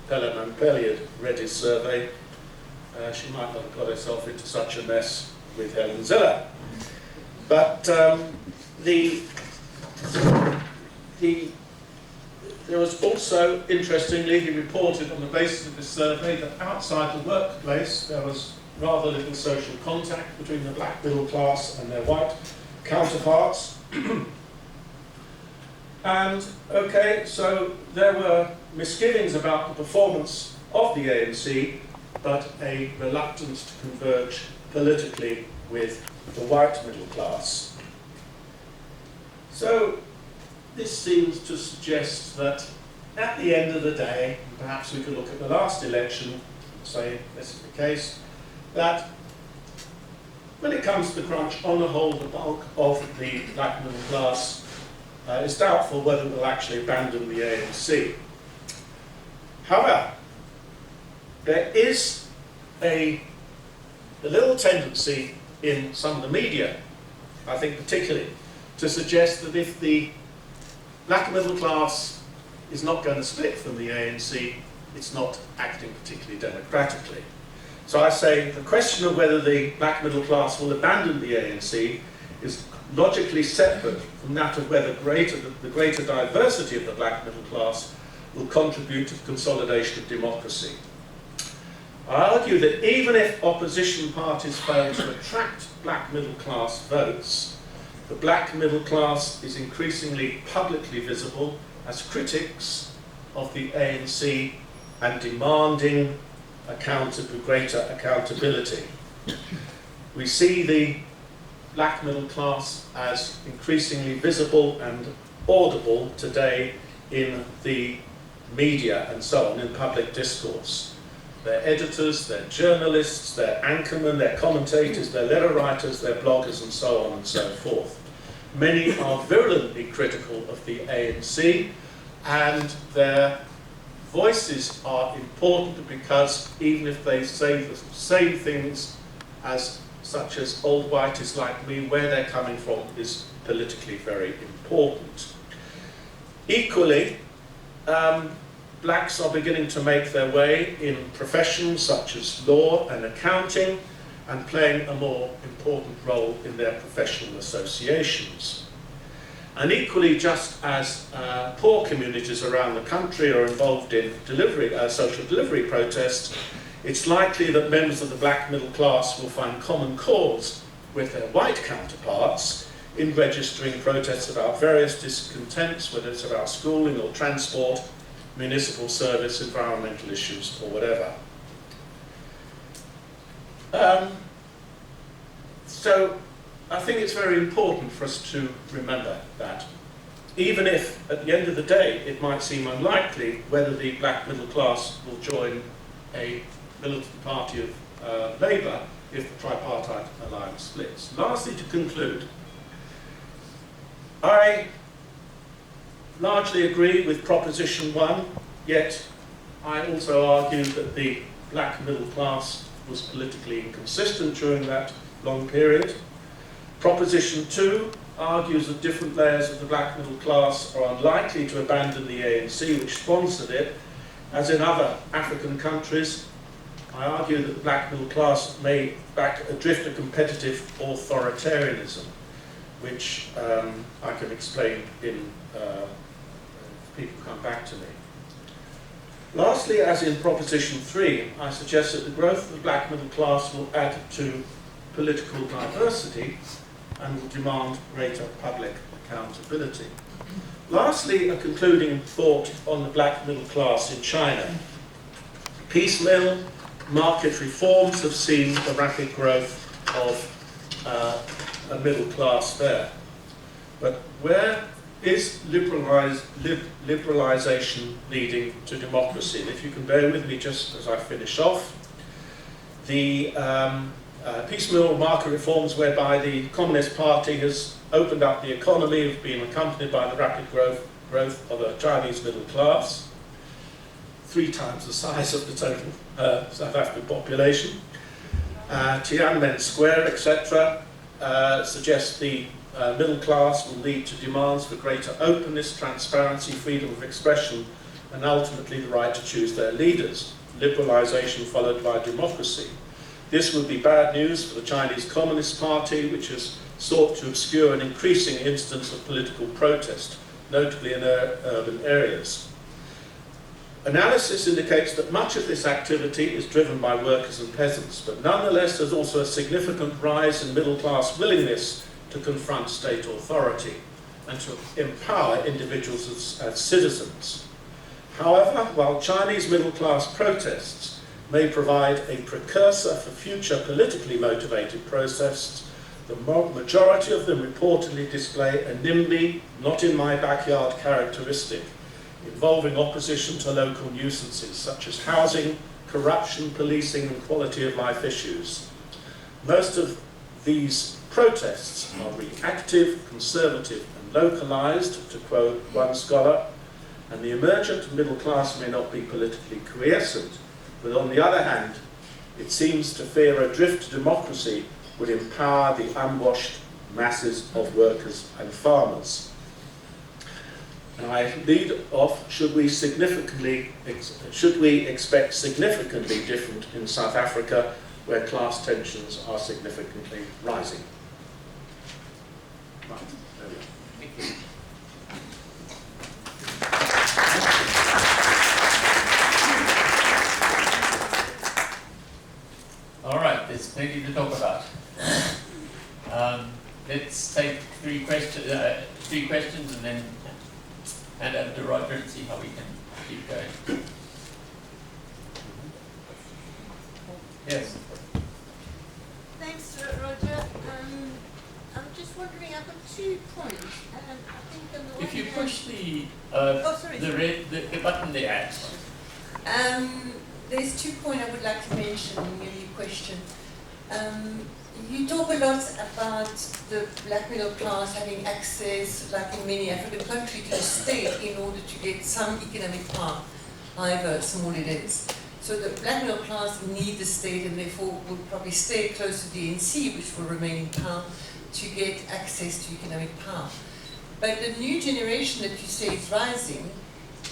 Pellier had read his survey, she might not have got herself into such a mess with Helen Ziller. But there was also, interestingly, he reported on the basis of this survey that outside the workplace there was rather little social contact between the black middle class and their white counterparts. And, okay, so there were misgivings about the performance of the ANC, but a reluctance to converge politically with the white middle class. So this seems to suggest that at the end of the day, perhaps we could look at the last election and say this is the case, that when it comes to the crunch, on the whole, the bulk of the black middle class it's doubtful whether it will actually abandon the ANC. However, there is a little tendency in some of the media, I think particularly, to suggest that if the black middle class is not going to split from the ANC, it's not acting particularly democratically. So I say the question of whether the black middle class will abandon the ANC is logically separate from that of whether the greater diversity of the black middle class will contribute to the consolidation of democracy. I argue that even if opposition parties fail to attract black middle class votes, the black middle class is increasingly publicly visible as critics of the ANC and demanding greater accountability. We see the black middle class as increasingly visible and audible today in the media and so on, in public discourse. They're editors, they're journalists, they're anchormen, they're commentators, they're letter writers, they're bloggers, and so on and so forth. Many are virulently critical of the ANC, and their voices are important because even if they say the same things as such as old whites like me, where they're coming from is politically very important. Equally, blacks are beginning to make their way in professions such as law and accounting and playing a more important role in their professional associations. And equally, just as poor communities around the country are involved in social delivery protests, it's likely that members of the black middle class will find common cause with their white counterparts in registering protests about various discontents, whether it's about schooling or transport, municipal service, environmental issues, or whatever. So I think it's very important for us to remember that. Even if, at the end of the day, it might seem unlikely whether the black middle class will join a militant party of Labour if the tripartite alliance splits. Lastly, to conclude, I largely agree with Proposition 1, yet I also argue that the black middle class was politically inconsistent during that long period. Proposition 2 argues that different layers of the black middle class are unlikely to abandon the ANC, which sponsored it. As in other African countries, I argue that the black middle class may drift to competitive authoritarianism, which I can explain if people come back to me. Lastly, as in Proposition 3, I suggest that the growth of the black middle class will add to political diversity and will demand greater public accountability. Lastly, a concluding thought on the black middle class in China. Piecemeal market reforms have seen the rapid growth of a middle class there. But where is liberalisation leading to democracy? And if you can bear with me just as I finish off, the piecemeal market reforms whereby the Communist Party has opened up the economy have been accompanied by the rapid growth of a Chinese middle class, 3 times the size of the total South African population. Tiananmen Square, etc., suggests the middle class will lead to demands for greater openness, transparency, freedom of expression, and ultimately the right to choose their leaders. Liberalisation followed by democracy. This would be bad news for the Chinese Communist Party, which has sought to obscure an increasing instance of political protest, notably in urban areas. Analysis indicates that much of this activity is driven by workers and peasants, but nonetheless there's also a significant rise in middle-class willingness to confront state authority and to empower individuals as citizens. However, while Chinese middle-class protests may provide a precursor for future politically motivated protests, the majority of them reportedly display a NIMBY, not in my backyard characteristic, involving opposition to local nuisances such as housing, corruption, policing and quality of life issues. Most of these protests are reactive, conservative and localised, to quote one scholar, and the emergent middle class may not be politically quiescent, but on the other hand, it seems to fear a drift to democracy would empower the unwashed masses of workers and farmers. And I lead off, should we expect significantly different in South Africa, where class tensions are significantly rising? Right, there we go. Thank you. All right, there's plenty to talk about. Let's take three questions and then hand over to Roger and see how we can keep going. Yes. Thanks, Roger. I'm just wondering, I've got 2 points. I think on the one If you hand- push the sorry. the button there. There's 2 points I would like to mention in your question. You talk a lot about the black middle class having access, like in many African countries, to the state in order to get some economic power, however small it is. So the black middle class need the state and therefore will probably stay close to the ANC, which will remain in power, to get access to economic power. But the new generation that you say is rising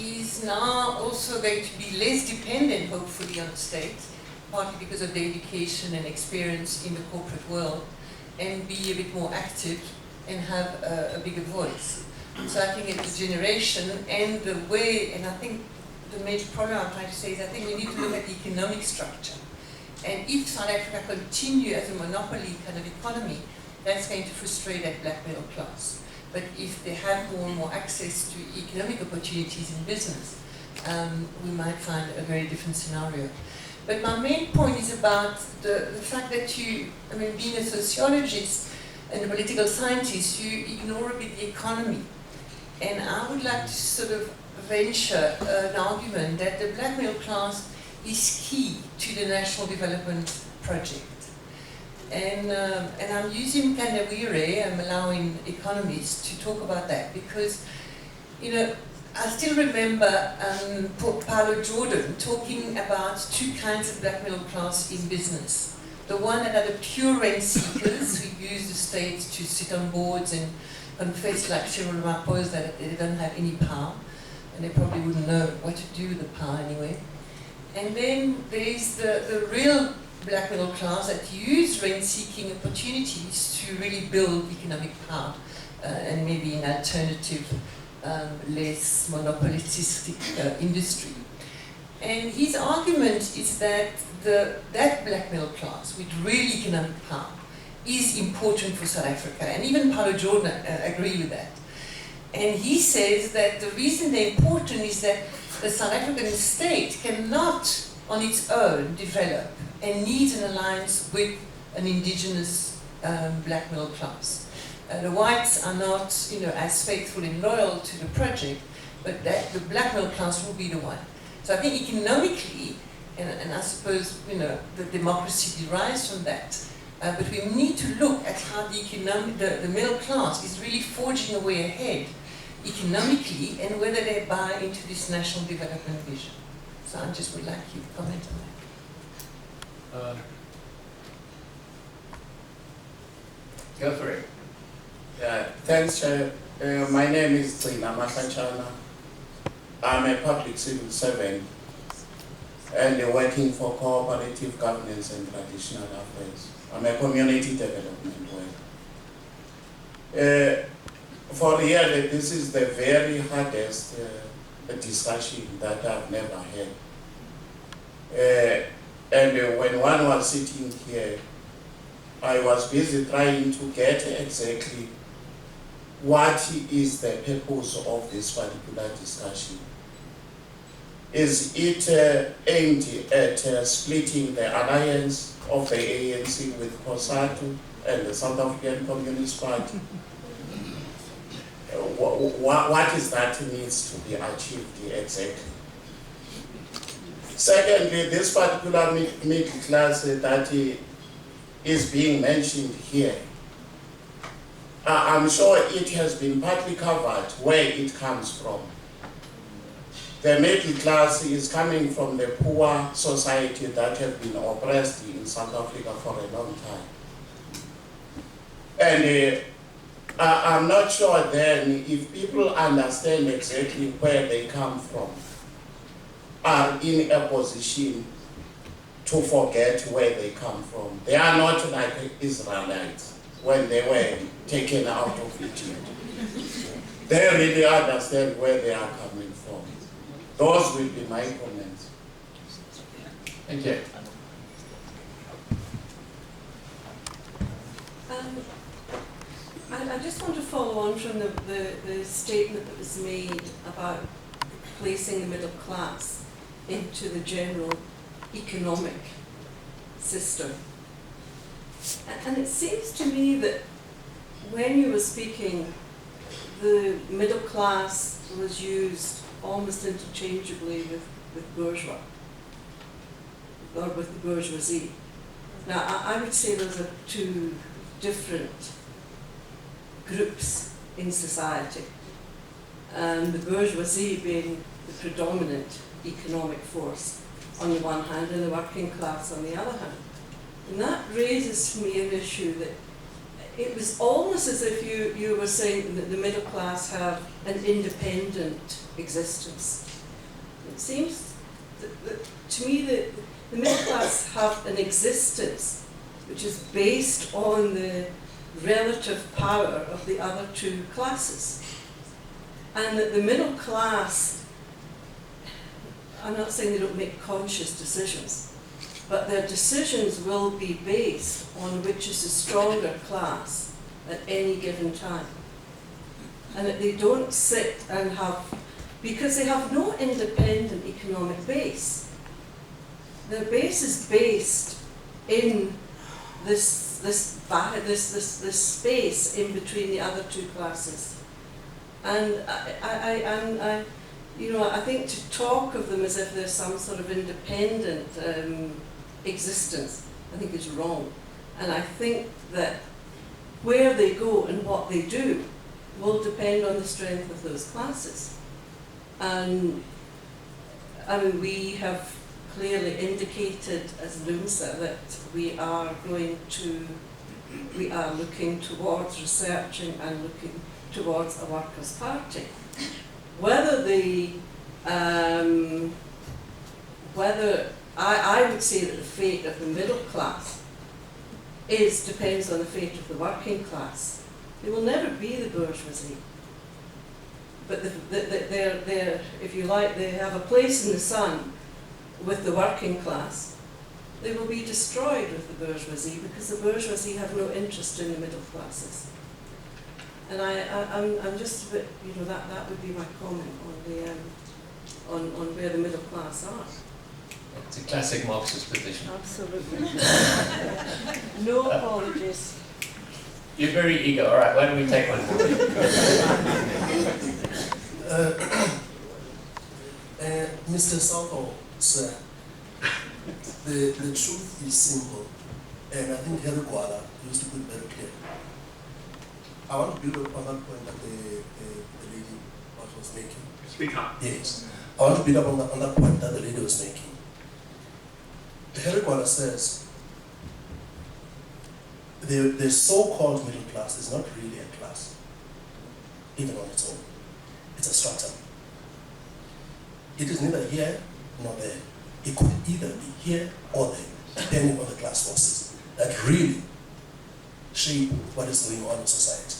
is now also going to be less dependent, hopefully, on the state, partly because of their education and experience in the corporate world, and be a bit more active and have a bigger voice. So I think it's the generation and the way, and I think the major problem I'm trying to say is I think we need to look at the economic structure. And if South Africa continue as a monopoly kind of economy, that's going to frustrate that black middle class. But if they have more and more access to economic opportunities in business, we might find a very different scenario. But my main point is about the fact that being a sociologist and a political scientist, you ignore a bit the economy. And I would like to sort of venture an argument that the black middle class is key to the national development project. And I'm using Kandawire, I'm allowing economists to talk about that because, I still remember Paulo Jordan talking about 2 kinds of black middle class in business. The one that are the pure rent seekers who use the state to sit on boards and confess like Cyril Ramaphosa that they don't have any power and they probably wouldn't know what to do with the power anyway. And then there's the real black middle class that use rent-seeking opportunities to really build economic power and maybe an alternative, less monopolistic industry. And his argument is that that black middle class with real economic power is important for South Africa, and even Paulo Jordan agree with that. And he says that the reason they're important is that the South African state cannot on its own develop and needs an alliance with an indigenous black middle class. The whites are not, as faithful and loyal to the project, but that the black middle class will be the one. So I think economically, and I suppose the democracy derives from that. But we need to look at how the middle class is really forging a way ahead economically, and whether they buy into this national development vision. So I just would like you to comment on that. Go for it. Thanks, Chair. My name is Tina Makachana. I'm a public civil servant and working for cooperative governance and traditional affairs. I'm a community development worker. For real, this is the very hardest discussion that I've never had. And when one was sitting here, I was busy trying to get exactly what is the purpose of this particular discussion. Is it aimed at splitting the alliance of the ANC with COSATU and the South African Communist Party? What is that needs to be achieved exactly? Secondly, this particular middle class that is being mentioned here, I'm sure it has been partly covered where it comes from. The middle class is coming from the poor society that have been oppressed in South Africa for a long time. And I'm not sure then if people understand exactly where they come from, are in a position to forget where they come from. They are not like Israelites when they were taken out of Egypt. They really understand where they are coming from. Those will be my comments. Thank you. I just want to follow on from the statement that was made about placing the middle class into the general economic system. And it seems to me that when you were speaking, the middle class was used almost interchangeably with bourgeois, or with the bourgeoisie. Now, I would say those are two different groups in society, and the bourgeoisie being the predominant economic force on the one hand, and the working class on the other hand. And that raises for me an issue that it was almost as if you were saying that the middle class have an independent existence. It seems that to me that the middle class have an existence which is based on the relative power of the other two classes. And that the middle class, I'm not saying they don't make conscious decisions, but their decisions will be based on which is the stronger class at any given time. And that they don't sit and have, because they have no independent economic base. Their base is based in this space in between the other two classes. And I think to talk of them as if there's some sort of independent existence, I think is wrong. And I think that where they go and what they do will depend on the strength of those classes. And I mean, we have clearly indicated as LUMSA that we are looking towards researching and looking towards a workers' party. Whether I would say that the fate of the middle class depends on the fate of the working class. They will never be the bourgeoisie. But they're, if you like, they have a place in the sun with the working class. They will be destroyed with the bourgeoisie because the bourgeoisie have no interest in the middle classes. And I'm just a bit, that would be my comment on where the middle class are. It's a classic Marxist position. Absolutely. No apologies. You're very eager. All right, why don't we take one more? Mr. Southall, sir, the truth is simple, and I think Harry Gwala used to put it very clear. I want to build upon that point that the lady was making. Speak up. Yes. I want to build up on that point that the lady was making. Harry Gwala says the so-called middle class is not really a class, even on its own. It's a strata. it is neither here nor there. It could either be here or there, depending on the class forces that really shape what is going on in society.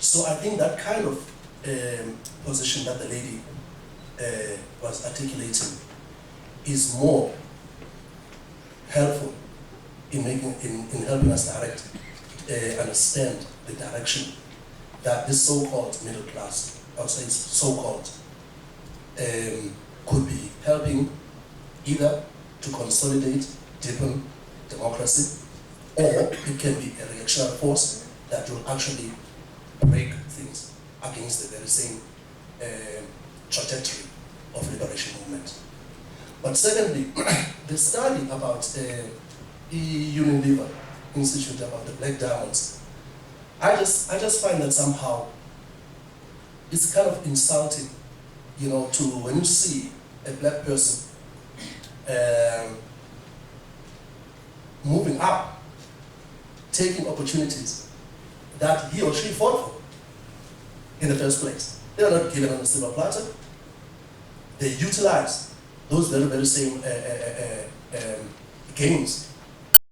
So I think that kind of position that the lady was articulating is more helpful in helping us understand the direction that this so-called middle class, I would say so-called, could be helping either to consolidate, deepen democracy, or it can be a reactionary force that will actually break things against the very same trajectory of liberation movement. But secondly, the study about Unilever Institute about the Black Diamonds, I just find that somehow it's kind of insulting, you know, to when you see a black person moving up, taking opportunities that he or she fought for in the first place. They are not given on a silver platter. They utilize those very, very same gains